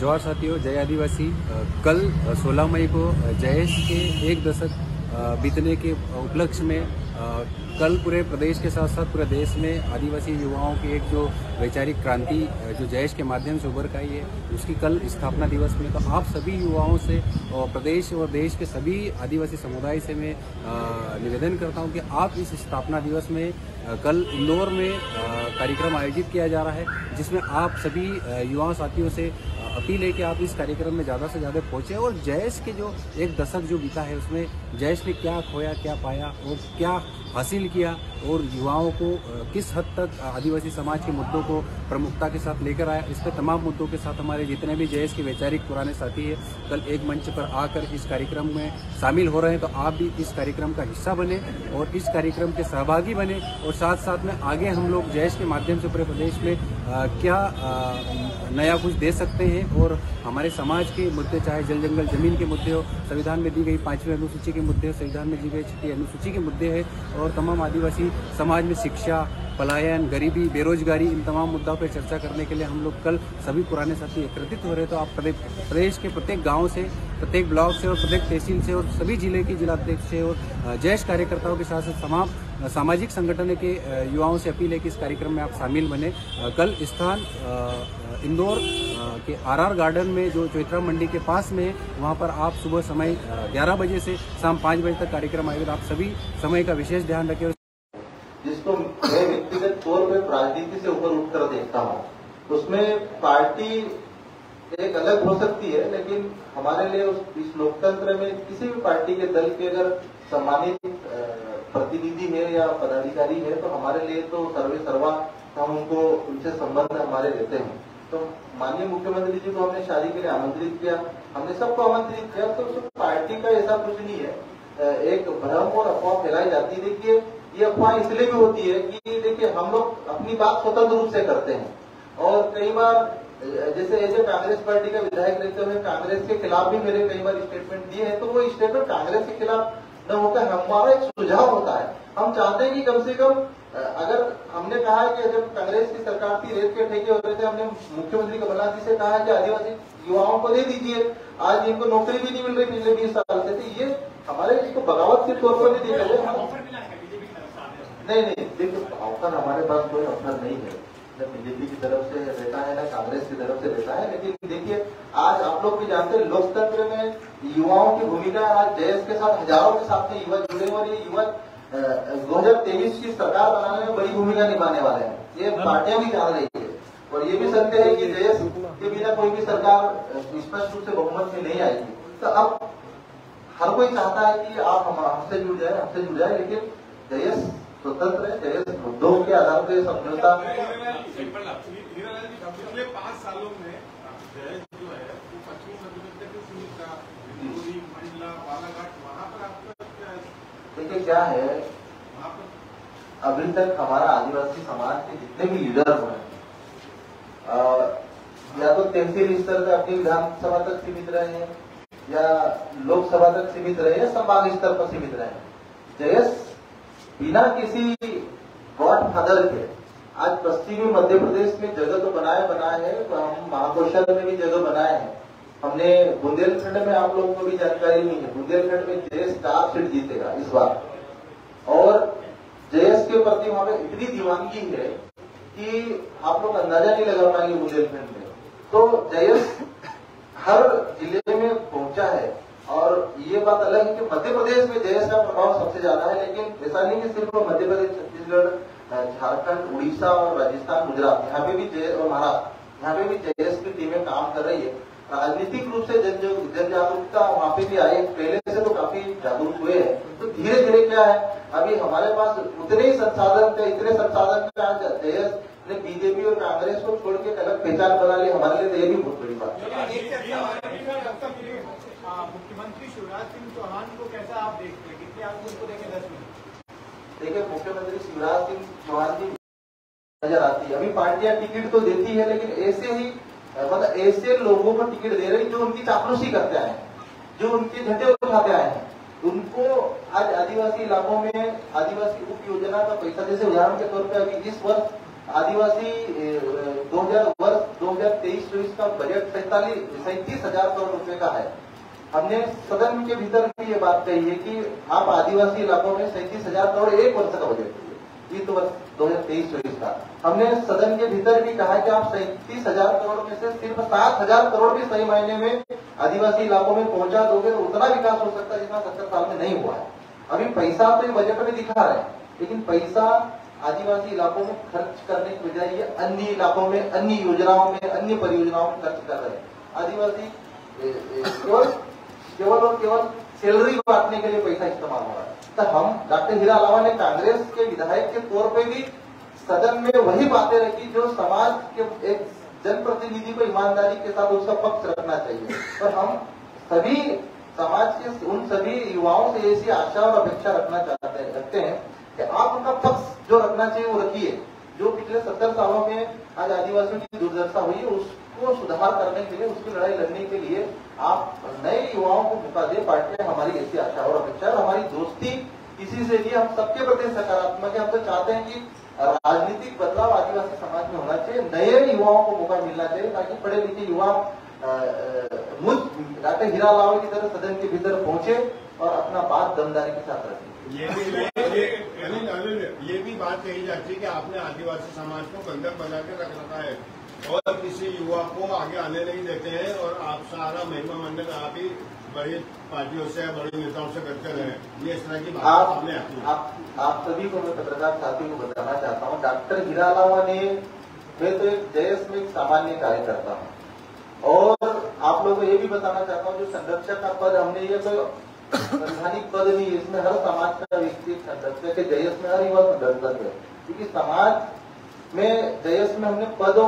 जोहार साथियों, जय आदिवासी। कल 16 मई को जयेश के 1 दशक बीतने के उपलक्ष्य में कल पूरे प्रदेश के साथ साथ पूरे देश में आदिवासी युवाओं की एक जो वैचारिक क्रांति जो जयेश के माध्यम से उभर कर आई है, उसकी कल स्थापना दिवस में तो आप सभी युवाओं से और प्रदेश और देश के सभी आदिवासी समुदाय से मैं निवेदन करता हूं कि आप इस स्थापना दिवस में कल इंदौर में कार्यक्रम आयोजित किया जा रहा है, जिसमें आप सभी युवा साथियों से अपील है कि आप इस कार्यक्रम में ज़्यादा से ज़्यादा पहुँचे और जयेश के जो 1 दशक जो बीता है उसमें जयेश ने क्या खोया, क्या पाया और क्या हासिल किया और युवाओं को किस हद तक आदिवासी समाज के मुद्दों को प्रमुखता के साथ लेकर आया, इस पर तमाम मुद्दों के साथ हमारे जितने भी जयेश के वैचारिक पुराने साथी हैं कल एक मंच पर आकर इस कार्यक्रम में शामिल हो रहे हैं। तो आप भी इस कार्यक्रम का हिस्सा बने और इस कार्यक्रम के सहभागी बने और साथ साथ में आगे हम लोग जयेश के माध्यम से पूरे प्रदेश में क्या नया कुछ दे सकते हैं और हमारे समाज के मुद्दे, चाहे जल जंगल जमीन के मुद्दे हो, संविधान में दी गई 5वीं अनुसूची के मुद्दे हो, संविधान में दी गई 6ठी अनुसूची के मुद्दे हैं और तमाम आदिवासी समाज में शिक्षा, पलायन, गरीबी, बेरोजगारी, इन तमाम मुद्दों पर चर्चा करने के लिए हम लोग कल सभी पुराने साथी एकत्रित हो रहे। तो आप प्रदेश के प्रत्येक गांव से, प्रत्येक ब्लॉक से और प्रत्येक तहसील से और सभी जिले की जिलाध्यक्ष से और जयेश कार्यकर्ताओं के साथ साथ तमाम सामाजिक संगठन के युवाओं से अपील है कि इस कार्यक्रम में आप शामिल बने। कल स्थान इंदौर के आरआर गार्डन में जो चैत्रा मंडी के पास में है, वहाँ पर आप सुबह समय 11 बजे से शाम 5 बजे तक कार्यक्रम आयोजित। आप सभी समय का विशेष ध्यान रखें। जिसको मैं व्यक्तिगत तौर पे राजनीति से ऊपर उठकर देखता हूँ, उसमें पार्टी एक अलग हो सकती है, लेकिन हमारे लिए इस लोकतंत्र में किसी भी पार्टी के दल के अगर सम्मानित प्रतिनिधि है या पदाधिकारी है तो हमारे लिए तो सर्वे सर्वा हम उनको उनसे संबंध हमारे रहते हैं। तो माननीय मुख्यमंत्री जी को हमने शादी के लिए आमंत्रित किया, हमने सबको आमंत्रित किया, तो पार्टी का ऐसा कुछ नहीं है। एक भ्रम और अफवाह फैलाई जाती है। देखिए, ये अफवाह इसलिए भी होती है कि देखिए हम लोग अपनी बात स्वतंत्र रूप से करते हैं और कई बार जैसे एज ए कांग्रेस पार्टी का विधायक रहते हुए कांग्रेस के खिलाफ भी मेरे कई बार स्टेटमेंट दिए हैं, तो वो स्टेटमेंट कांग्रेस के खिलाफ न होकर हमारा एक सुझाव होता है। हम चाहते हैं कि कम से कम अगर हमने कहा है कि जब कांग्रेस की सरकार थी, रेत के ठेके हो रहे थे, हमने मुख्यमंत्री कमलनाथ जी से कहा है कि आदिवासी युवाओं को दे दीजिए, आज इनको नौकरी भी नहीं मिल रही पिछले 20 साल से। तो ये हमारे इसको बगावत के तौर पर नहीं देखा जाए। नहीं, देखिए ऑफर हमारे पास कोई ऑफर नहीं है, न बीजेपी की तरफ से रहता है न कांग्रेस की तरफ से रहता है। लेकिन देखिए, आज आप लोग भी जानते हैं लोकतंत्र में युवाओं की भूमिका, आज जयेश के साथ हजारों के साथ में युवा जुड़े और ये युवा 2023 की सरकार बनाने में बड़ी भूमिका निभाने वाले हैं। ये पार्टियां भी जान रही है और ये भी सत्य है कि जयेश के बिना कोई भी सरकार स्पष्ट रूप से बहुमत में नहीं आएगी। तो अब हर कोई चाहता है कि आप हमसे जुड़ जाए, लेकिन जयेश स्वतंत्र है, जयेश मुद्दों के आधार पर समझौता। पिछले 5 सालों में जयेश जो है वो पश्चिमी मध्य प्रदेश की सीमित था, मंडला, बालाघाट, वहाँ पर आपका देखिए क्या है, अभी तक हमारा आदिवासी समाज के जितने भी लीडर हुए या तो तहसील स्तर पे अपनी विधानसभा तक सीमित रहे हैं या लोकसभा तक सीमित रहे या संभाग स्तर पर सीमित रहे। जयेश बिना किसी गॉड फादर के आज पश्चिमी मध्य प्रदेश में जगह तो बनाए है, तो हम महाकौशल में भी जगह बनाए हैं। हमने बुंदेलखंड में, आप लोगों को भी जानकारी नहीं है, बुंदेलखंड में जयेश 4 सीट जीतेगा इस बार और जयेश के प्रति वहां पे इतनी दीवानगी है कि आप लोग अंदाजा नहीं लगा पाएंगे बुंदेलखंड में। तो जयेश हर जिले में पहुंचा है और ये बात अलग है कि मध्य प्रदेश में जयेश का प्रभाव सबसे ज्यादा है, लेकिन ऐसा नहीं कि सिर्फ मध्य प्रदेश, छत्तीसगढ़, झारखंड, उड़ीसा और राजस्थान, गुजरात, यहाँ पे भी जयेश और महाराष्ट्र, यहाँ पे भी जयेश की टीमें काम कर रही है। राजनीतिक रूप से जन जागरूकता वहाँ पे भी आई, पहले से तो काफी जागरूक हुए हैं। तो धीरे धीरे क्या है, अभी हमारे पास उतने ही संसाधन थे, इतने संसाधन थे, आज जयेश ने बीजेपी और कांग्रेस को छोड़ के अलग पहचान बना ली, हमारे लिए तो ये भी बहुत बड़ी बात है। मुख्यमंत्री शिवराज सिंह चौहान को कैसा आप देखते हैं, कितने आप उनको देखें 10 मिनट? देखिए, मुख्यमंत्री शिवराज सिंह चौहान की नजर आती है। अभी पार्टियां टिकट तो देती है, लेकिन ऐसे ही मतलब ऐसे लोगों को टिकट दे रही जो उनकी चापलूसी करते आए हैं, जो उनके झंडे उठाते आए हैं। उनको आज आदिवासी इलाकों में आदिवासी उप योजना का पैसा, जैसे उदाहरण के तौर पर अभी इस वर्ष आदिवासी 2023-24 का बजट 37,000 करोड़ रुपए का है। हमने सदन के भीतर भी ये बात कही है कि आप आदिवासी इलाकों में 37,000 करोड़ एक वर्ष का बजट है, वित्त वर्ष 2023-24 का। हमने सदन के भीतर भी कहा कि आप 37,000 करोड़ में से सिर्फ 7,000 करोड़ भी सही मायने में आदिवासी इलाकों में पहुंचा दोगे तो उतना विकास हो सकता है जितना 70 साल में नहीं हुआ है। अभी पैसा तो बजट में दिखा रहे हैं, लेकिन पैसा आदिवासी इलाकों में खर्च करने की बजाय ये अन्य इलाकों में, अन्य योजनाओं में, अन्य परियोजनाओं में खर्च कर रहे हैं। आदिवासी केवल और केवल सैलरी बांटने के लिए पैसा इस्तेमाल हो रहा है। तो हम डॉक्टर हीरा अलावा ने कांग्रेस के विधायक के तौर पे भी सदन में वही बातें रखी जो समाज के एक जनप्रतिनिधि को ईमानदारी के साथ उसका पक्ष रखना चाहिए। और हम सभी समाज के उन सभी युवाओं से ऐसी आशा और अपेक्षा रखते हैं कि आप उनका पक्ष जो रखना चाहिए वो रखिए। जो पिछले 70 सालों में आज आदिवासियों की दुर्दशा हुई है उसको सुधार करने के लिए, उसकी लड़ाई लड़ने के लिए आप नए युवाओं को मौका दे। पार्टी हमारी ऐसी आशा और अपेक्षा और हमारी दोस्ती इसी से लिए हम सबके प्रति सकारात्मक है। हम तो चाहते हैं कि राजनीतिक बदलाव आदिवासी समाज में होना चाहिए, नए युवाओं को मौका मिलना चाहिए ताकि पढ़े लिखे युवा मुझ डॉक्टर हीरा अलावा की तरह सदन के भीतर पहुंचे और अपना बात दमदारी के साथ रखें। ये भी बात कही जाती है कि आपने आदिवासी समाज को बंधक बना के रख रखा है और किसी युवा को आगे आने नहीं देते हैं और आप सारा महिमा मंडल आप ही बड़ी पार्टियों से, बड़े नेताओं से करते रहे। ये इस तरह की बात सामने आती है। आप सभी को मैं पत्रकार साथियों को बताना चाहता हूँ, डॉक्टर हीरा अलावा ने, मैं तो एक जयस में एक सामान्य कार्यकर्ता हूँ और आप लोगों को ये भी बताना चाहता हूँ जो संरक्षक का पद हमने, ये तो संवैधानिक पद नहीं है, इसमें हर समाज का व्यक्ति संरक्षक है। जयस में हर युवा संरक्षक है, क्योंकि समाज में जयस में हमने पदों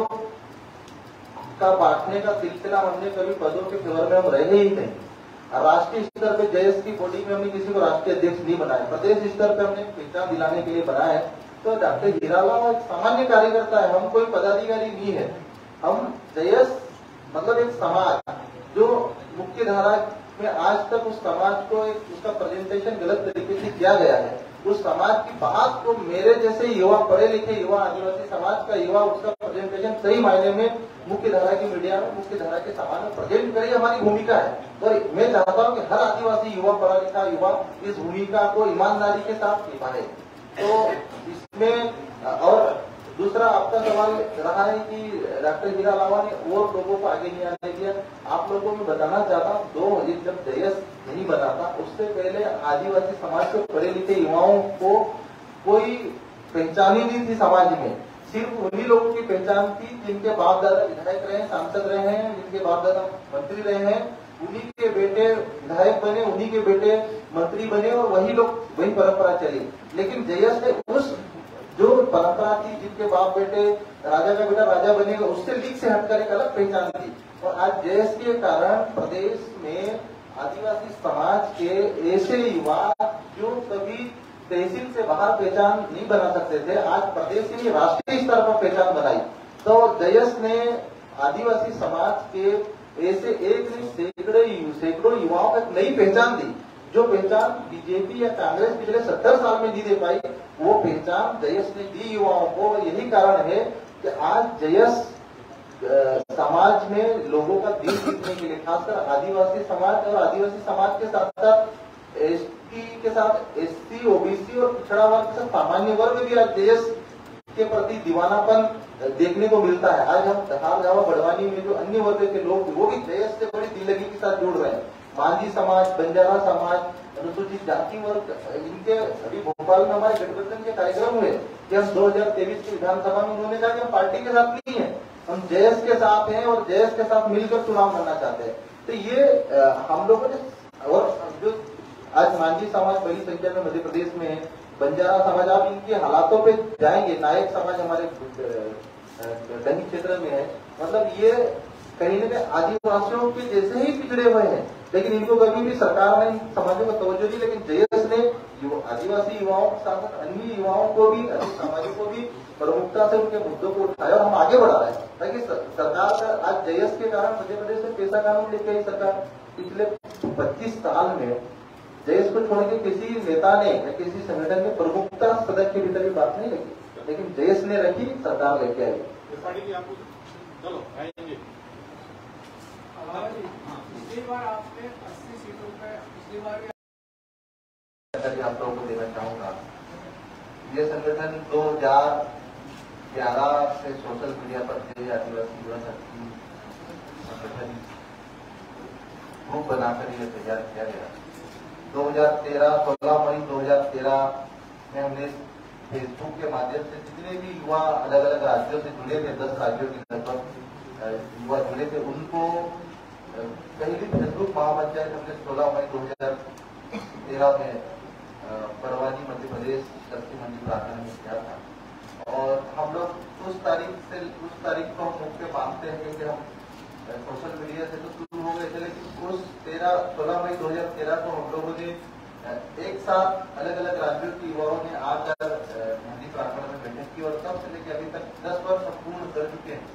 का बांटने का सिलसिला, हमने कभी पदों के फेवर में हम रहे ही नहीं। राष्ट्रीय स्तर पे जयस की बॉडी में हमने किसी को राष्ट्रीय अध्यक्ष नहीं बनाया, प्रदेश स्तर पे हमने पहचान दिलाने के लिए बनाया है। तो डॉक्टर हीरा अलावा एक सामान्य कार्यकर्ता है, हम कोई पदाधिकारी नहीं है। हम जयस मतलब एक समाज जो मुख्य धारा में आज तक उस समाज को एक उसका प्रेजेंटेशन गलत तरीके से किया गया है, उस समाज की बात को मेरे जैसे युवा, पढ़े लिखे युवा, आदिवासी समाज का युवा उसका प्रेजेंटेशन सही मायने में मुख्य धारा की मीडिया में, मुख्य धारा के समाज में प्रेजेंट करे, हमारी भूमिका है। और मैं चाहता हूँ कि हर आदिवासी युवा, पढ़ा लिखा युवा इस भूमिका को ईमानदारी के साथ निभाए। तो इसमें और दूसरा आपका सवाल रहा है कि डॉक्टर हीरा अलावा ने और लोगों को आगे नहीं आने दिया। आप लोगों को मैं बताना चाहता हूँ, जब जयस नहीं बना था उससे पहले आदिवासी समाज के पढ़े लिखे युवाओं को कोई पहचान ही नहीं थी समाज में। सिर्फ उन्हीं लोगों की पहचान थी जिनके बाप दादा विधायक रहे, सांसद रहे हैं, जिनके बाप दादा मंत्री रहे हैं, उन्हीं के बेटे विधायक बने, उन्हीं के बेटे मंत्री बने और वही लोग, वही परंपरा चली। लेकिन जयस ने उस जो परंपरा थी, जिनके बाप बेटे राजा का बेटा राजा बनेगा, उससे लीक से हटकर एक अलग पहचान थी। और आज जयस के कारण प्रदेश में आदिवासी समाज के ऐसे युवा जो कभी तहसील से बाहर पहचान नहीं बना सकते थे, आज प्रदेश के लिए राष्ट्रीय स्तर पर पहचान बनाई। तो जयस ने आदिवासी समाज के ऐसे एक नहीं सैकड़ों युवाओं को एक नई पहचान दी, जो पहचान बीजेपी या कांग्रेस पिछले 70 साल में नहीं दे पाई, वो पहचान जयस ने दी युवाओं को। यही कारण है कि आज जयस समाज में लोगों का दिल जीतने के लिए, खासकर आदिवासी समाज और आदिवासी समाज के साथ साथ एसटी के साथ एससी, ओबीसी और पिछड़ा वर्ग के साथ सामान्य वर्ग भी आज जयस के प्रति दीवानापन देखने को मिलता है। आज हम हार जावा बड़वानी में जो अन्य वर्ग के लोग, वो भी जयस से बड़ी दिललगी के साथ जुड़ रहे हैं। मांझी समाज, बंजारा समाज, अनुसूचित जाति वर्ग, इनके अभी भोपाल में हमारे गठबंधन के कार्यक्रम हुए कि हम 2023 की विधानसभा में उन्होंने कहा कि हम पार्टी के साथ नहीं है, हम जयस के साथ हैं और जयस के साथ मिलकर चुनाव लड़ना चाहते हैं। तो ये हम लोगों ने, और जो आज मांझी समाज बड़ी संख्या में मध्य प्रदेश में है, बंजारा समाज, आप इनके हालातों पे जाएंगे, नायक समाज हमारे डंगी क्षेत्र में है, मतलब ये कहीं न कहीं आदिवासियों के जैसे ही पिछड़े हुए हैं, लेकिन इनको कभी भी सरकार ने समाजों को तवज्जो दी। लेकिन जयस ने आदिवासी युवाओं के साथ साथ अन्य युवाओं को भी, अन्य समाजों को भी प्रमुखता से उनके मुद्दों को उठाया और हम आगे बढ़ा रहे हैं, ताकि सरकार का आज जयस के कारण मध्य प्रदेश में पैसा कानून लेके आई सरकार। पिछले 25 साल में जयस को छोड़ के किसी नेता ने या किसी संगठन में प्रमुखता सदन के भीतर भी बात नहीं लगी। लेकिन देश ने रखी, सरकार लेके आई। त्रिपाठी जी आपको चलो आएंगे। पिछली बार आपने 80 सीटों पे पिछली बार आप लोगों को देना चाहूंगा। ये संगठन 2011 से सोशल मीडिया पर थे, आदिवासी युवा शक्ति संगठन ग्रुप बनाकर ये तैयार किया गया। 2013 16 मई 2013 में हमने फेसबुक के माध्यम से जितने भी युवा अलग अलग राज्यों से जुड़े थे, 10 राज्यों के लगभग युवा जुड़े थे, उनको पहली फेसबुक महापंचायत हमने 16 मई 2013 में परवानी मध्य प्रदेश शक्ति मंडी प्रांगण में किया था। और हम लोग उस तारीख को हम मुख्य मानते हैं क्योंकि हम सोशल मीडिया से तो शुरू हो गए थे, लेकिन उस 16 मई 2013 को हम लोगों ने एक साथ अलग अलग राज्यों के युवाओं ने आकर मंडी प्रांगण में बैठक की और तब से लेकर अभी तक 10 वर्ष पूर्ण कर चुके हैं।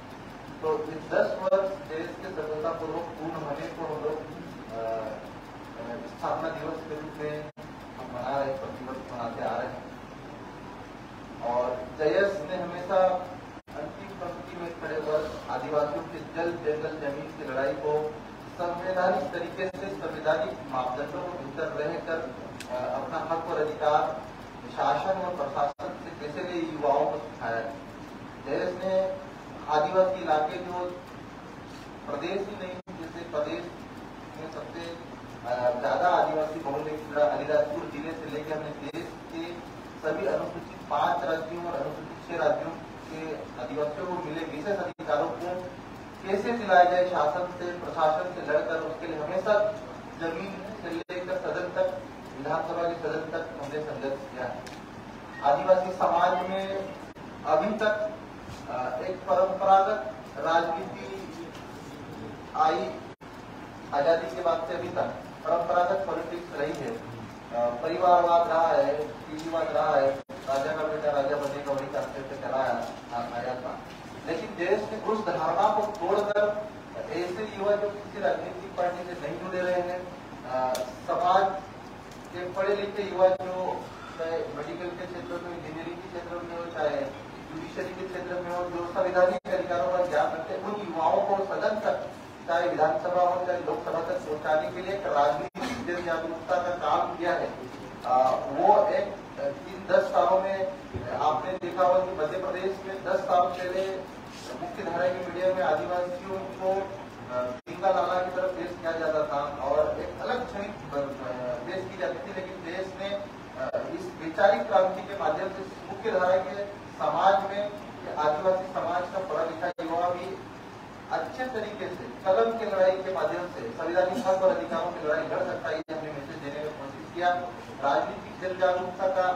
तो इस 10 वर्ष देश के सफलतापूर्वक पूर्ण होने को हम लोग स्थापना दिवस के रूप में हम मना रहे, प्रतिवर्ष मनाते आ रहे हैं। और जयस ने हमेशा अंतिम पंक्ति में खड़े वर्ग आदिवासियों के जल जंगल जमीन की लड़ाई को संवैधानिक तरीके से संवैधानिक मापदंडों के भीतर रहकर अपना हक और अधिकार शासन और प्रशासन से कैसे ले युवाओं को सिखाया। जयस ने आदिवासी इलाके जो प्रदेश ही नहीं, जैसे प्रदेश में सबसे ज्यादा आदिवासी बहुल अलीराजपुर जिले से लेकर हमने देश के सभी अनुसूचित 5 राज्यों और अनुसूचित 6 राज्यों के आदिवासियों को मिले विशेष अधिकारों को कैसे दिलाया जाए शासन से प्रशासन से लड़कर, उसके लिए हमेशा जमीन से लेकर सदन तक, विधानसभा के सदन तक हमने संघर्ष किया है। आदिवासी समाज में अभी तक एक परंपरागत राजनीति आई, आजादी के बाद से अभी तक परंपरागत पॉलिटिक्स रही है, परिवारवाद रहा है, पीढ़ीवाद रहा है, राजा का बेटा राजा बनेगा वही करते से चलाया आया था। लेकिन देश ने उस धारणा को तोड़कर ऐसे युवा जो किसी राजनीतिक पार्टी से नहीं जुड़े रहे हैं, समाज के पढ़े लिखे युवा जो चाहे मेडिकल के क्षेत्र में, इंजीनियरिंग के क्षेत्र में हो, चाहे जुडिशरी के क्षेत्र में हो, जो संवैधानिक अधिकारों का ज्ञान रखते हैं, उन युवाओं को सदन तक, चाहे विधानसभा हो चाहे लोकसभा तक पहुंचाने के लिए एक राजनीतिक जन जागरूकता का काम किया है। वो एक 10 सालों में आपने देखा होगा कि मध्य प्रदेश में 10 साल पहले मुख्य धारा की मीडिया में आदिवासियों को सिंगा लाला की तरफ पेश किया जाता था और एक अलग छवि पेश की जाती थी। लेकिन देश ने इस वैचारिक क्रांति के माध्यम से मुख्य धारा के समाज में आदिवासी समाज का पढ़ा लिखा युवा भी अच्छे तरीके से कलम की लड़ाई के माध्यम से संवैधानिक हक और अधिकारों की लड़ाई लड़ सकता है, हमने मैसेज देने का कोशिश किया। राजनीतिक जन जागरूकता का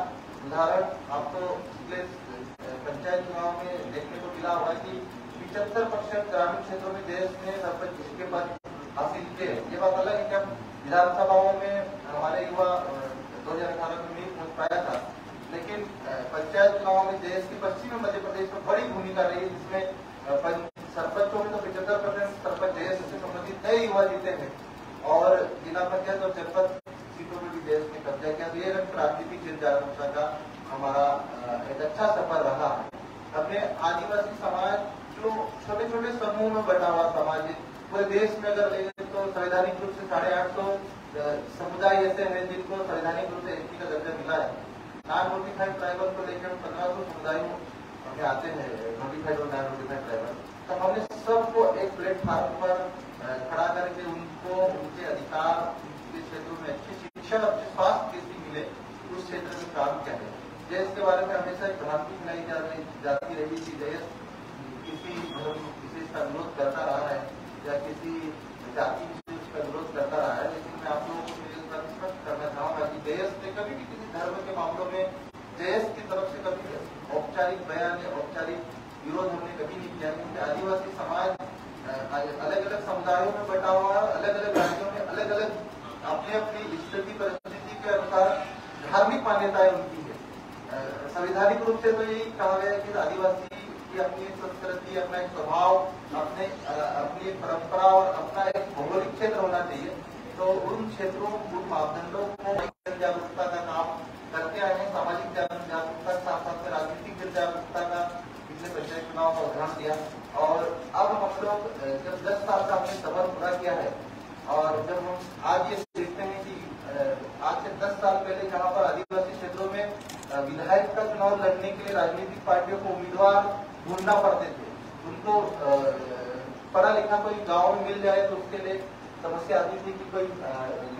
उदाहरण आपको पिछले पंचायत चुनाव में देखने को मिला हुआ कि 75% ग्रामीण क्षेत्रों में देश ने सरपंच के पद हासिल किए। ये बात अलग है कि हम विधानसभाओं में हमारे युवा 2018 में नहीं पहुंच पाया था, लेकिन पंचायत चुनाव में देश की पश्चिमी मध्य प्रदेश में बड़ी भूमिका रही, जिसमें सरपंचों में तो 75% सरपंच देश से संबंधित नए युवा जीते हैं और जिला पंचायत और जनपद सीटों में भी देश ने कब्जा किया। तो ये राजनीतिक जन जागरूकता का हमारा एक अच्छा सफर रहा है। हमने आदिवासी समाज जो छोटे छोटे समूह में बटा हुआ समाज है, पूरे देश में अगर ले तो संवैधानिक रूप से 850 समुदाय ऐसे हैं जिनको संवैधानिक रूप से एसटी का दर्जा मिला है। नॉन नोटिफाइड ट्राइबल को लेकर 1500 समुदायों में आते हैं, नोटिफाइड और नॉन नोटिफाइड ट्राइबल। तो हमने सबको एक प्लेटफॉर्म पर खड़ा करके उनको उनके अधिकार के क्षेत्रों में अच्छी शिक्षा, अच्छे स्वास्थ्य कैसे मिले, उस क्षेत्र में काम किया है। देश के बारे में हमेशा एक भ्रांति फैलाई जाती रही कि देश किसी धर्म विशेष का विरोध करता रहा है या किसी जाति विशेष का विरोध करता रहा है, लेकिन मैं आप लोगों को स्पष्ट करना चाहूंगा कि देश ने कभी भी किसी धर्म के मामलों में देश की तरफ से कभी औपचारिक बयान या औपचारिक विरोध हमने कभी नहीं किया, क्योंकि आदिवासी समाज अलग अलग समुदायों में बटा हुआ है, अलग अलग राज्यों में अलग अलग अपनी अपनी स्थिति परिस्थिति के अनुसार धार्मिक मान्यताएं उनकी है। संवैधानिक रूप से तो यही कहा गया है कि आदिवासी की अपनी संस्कृति, अपना एक स्वभाव, अपनी एक परंपरा और अपना एक भौगोलिक क्षेत्र होना चाहिए। तो उन क्षेत्रों, उन मापदंडों को जागरूकता का काम करते आए हैं। सामाजिक जागरूकता के साथ साथ में राजनीतिक जागरूकता का पिछले पंचायत चुनाव का उदाहरण दिया। और अब हम लोग जब 10 साल का हमने सफर पूरा किया है और जब हम आज ये देखते हैं कि आज से 10 साल पहले जहाँ पर आदिवासी क्षेत्रों में विधायक का चुनाव लड़ने के लिए राजनीतिक पार्टियों को उम्मीदवार ढूंढना पड़ते थे, उनको पढ़ा लिखा कोई गांव में मिल जाए तो उसके लिए समस्या आती थी कि कोई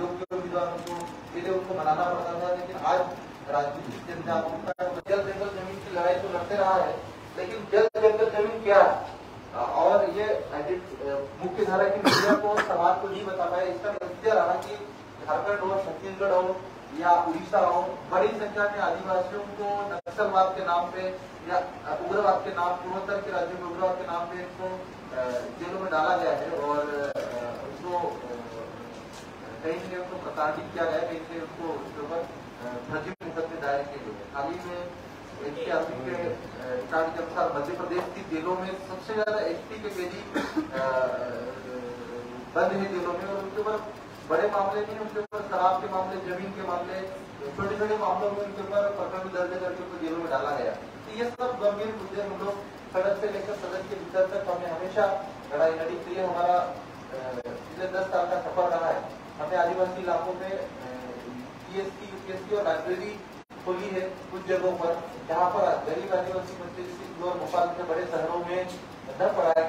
योग्य उम्मीदवार उनको पहले उनको बनाना पड़ता था। लेकिन आज राजनीतिक जनजागरूकता जल जंगल जमीन की लड़ाई तो लड़ते रहा है, लेकिन जल जंगल जमीन क्या है और ये मुख्य धारा की मीडिया को समाज को नहीं बता पाया। इसका नतीजा रहा कि झारखंड हो, छत्तीसगढ़ हो या उड़ीसा हो, बड़ी संख्या में आदिवासियों को नक्सलवाद के नाम पे या उग्रवाद के नाम, पूर्वोत्तर के राज्यों में उग्रवाद के नाम पे इनको जेलों में डाला गया है और उनको कहीं से उनको प्रताड़ित किया गया है, कहीं से उनको उसके ऊपर फर्जी मुकदमे दायर किए गए। हाल ही में एनसीआरबी के रिकॉर्ड के अनुसार मध्य प्रदेश की जेलों में सबसे ज्यादा एसटी के कैदी बंद है जेलों में और उनके ऊपर बड़े मामले नहीं, उनके ऊपर शराब के मामले, जमीन के मामले, छोटे छोटे मामलों में उनके ऊपर प्रकरण दर्ज करके उनको जेलों में डाला गया। तो ये सब गंभीर मुद्दे हम लोग सदन से लेकर सदन के भीतर तक हमने हमेशा लड़ाई लड़ी। तो ये हमारा पिछले 10 साल का सफर रहा है। हमने आदिवासी इलाकों में टीएसटी, यूपीएससी और लाइब्रेरी खोली है कुछ जगहों पर, जहाँ पर गरीब आदिवासी बच्चे जैसे और भोपाल के बड़े शहरों में न पढ़ाई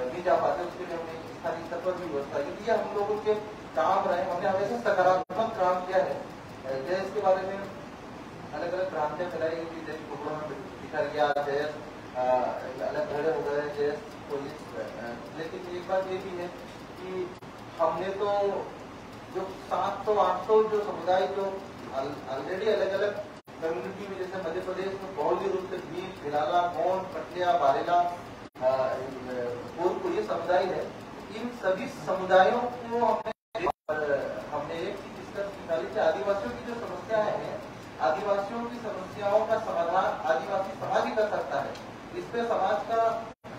नहीं जा पाते, उसके लिए हमने स्थानीय स्तर पर भी व्यवस्था की। ये हम लोगों के काम रहे, हमने हमेशा सकारात्मक काम किया है। जैसे इसके बारे में अलग अलग भ्रांतियां फैलाई गई थी, जैसे टुकड़ों में दिखा गया जैस अलग धड़े हो गए, जैस पुलिस। लेकिन एक बात ये भी है कि हमने तो जो 700-800 जो समुदाय जो ऑलरेडी अलग अलग कम्युनिटी में, जैसे मध्य प्रदेश में बहुल्य रूप से भील, भिलाला, गोंड, पटलिया, बारेला, गोरखपुर ये समुदाय है। इन सभी समुदायों को हमने एक चीज डिस्कस निकाली कि आदिवासियों की जो समस्याएं हैं, आदिवासियों की समस्याओं का समाधान आदिवासी समाज ही कर सकता है। इस पे समाज का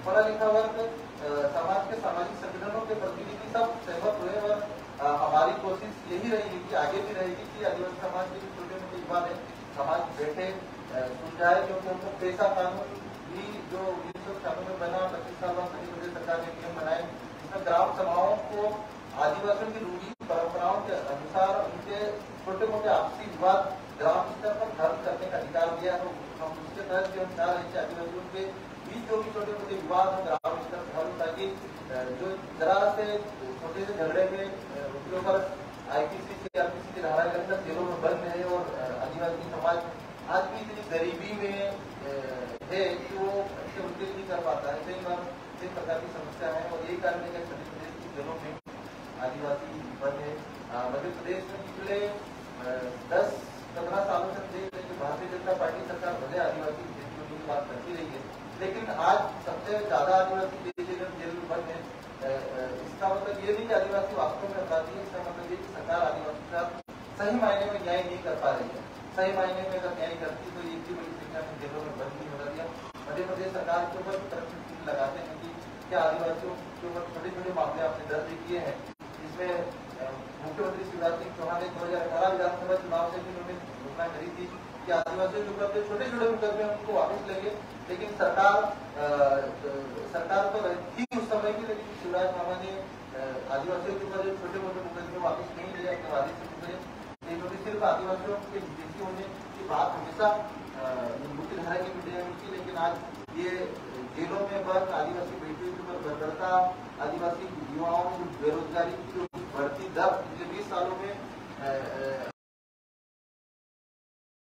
पढ़ा लिखा वर्ग, समाज के सामाजिक संगठनों के प्रतिनिधि सब सहमत हुए और हमारी कोशिश यही रहेगी कि आगे भी रहेगी कि आदिवासी समाज के छोटे मोटे विवाद है समाज बैठे सुलझाए, क्योंकि उनको पेशा कानून भी जो 1996 में बना, 25 साल बाद मध्य प्रदेश सरकार ने नियम बनाए, इसमें ग्राम सभाओं को आदिवासियों की रूढ़ी परंपराओं के अनुसार उनके छोटे मोटे आपसी विवाद ग्राम स्तर पर हल करने का अधिकार दिया। तो हम उसके तहत भी हम चाह रहे हैं कि आदिवासियों के बीच जो भी छोटे मोटे विवाद हो ग्राम स्तर पर हल, ताकि जो जरा से छोटे से झगड़े में उनके ऊपर आईपीसी सीआरपीसी की धारा लगाकर जेलों में बंद है और आदिवासी समाज आज भी इतनी गरीबी में है कि वो अच्छे उनके नहीं कर पाता है। कई बार इस प्रकार की समस्या है और यही कारण है कि मध्य प्रदेश की जेलों में आदिवासी बंद है। मध्य प्रदेश में पिछले 10-15 सालों से देख रहे हैं कि भारतीय जनता पार्टी सरकार भले आदिवासी की बात करती रही है, लेकिन आज सबसे ज्यादा आदिवासी जेल में बंद है। इसका मतलब ये नहीं कि आदिवासी वास्तव में अपराधी है, इसका मतलब ये कि सरकार आदिवासी का सही मायने में न्याय नहीं कर पा रही है। सही मायने में अगर न्याय करती तो इतनी बड़ी संख्या में जेलों में बंद नहीं हो रही है। मध्य प्रदेश सरकार के ऊपर तरफ से लगाते हैं कि क्या आदिवासियों के ऊपर छोटे छोटे मामले आपने दर्ज किए हैं। इसमें मुख्यमंत्री शिवराज सिंह चौहान ने 2018 विधानसभा चुनाव से भी उन्होंने घोषणा करी थी कि आदिवासियों के ऊपर जो छोटे छोटे मुकदमे उनको वापस लेंगे, लेकिन सरकार तो थी उस समय की, लेकिन शिवराज मामा ने आदिवासियों के ऊपर जो छोटे मोटे मुकदमे वापस नहीं लिए अपने वादी से गुजरे। इन्होंने सिर्फ आदिवासियों के विदेशी होने की बात हमेशा मुख्य धारा की मीडिया में की, लेकिन आज ये जेलों में बंद आदिवासी बेटियों के ऊपर बर्बरता, आदिवासी युवाओं की बेरोजगारी की जो बढ़ती दर पिछले 20 सालों में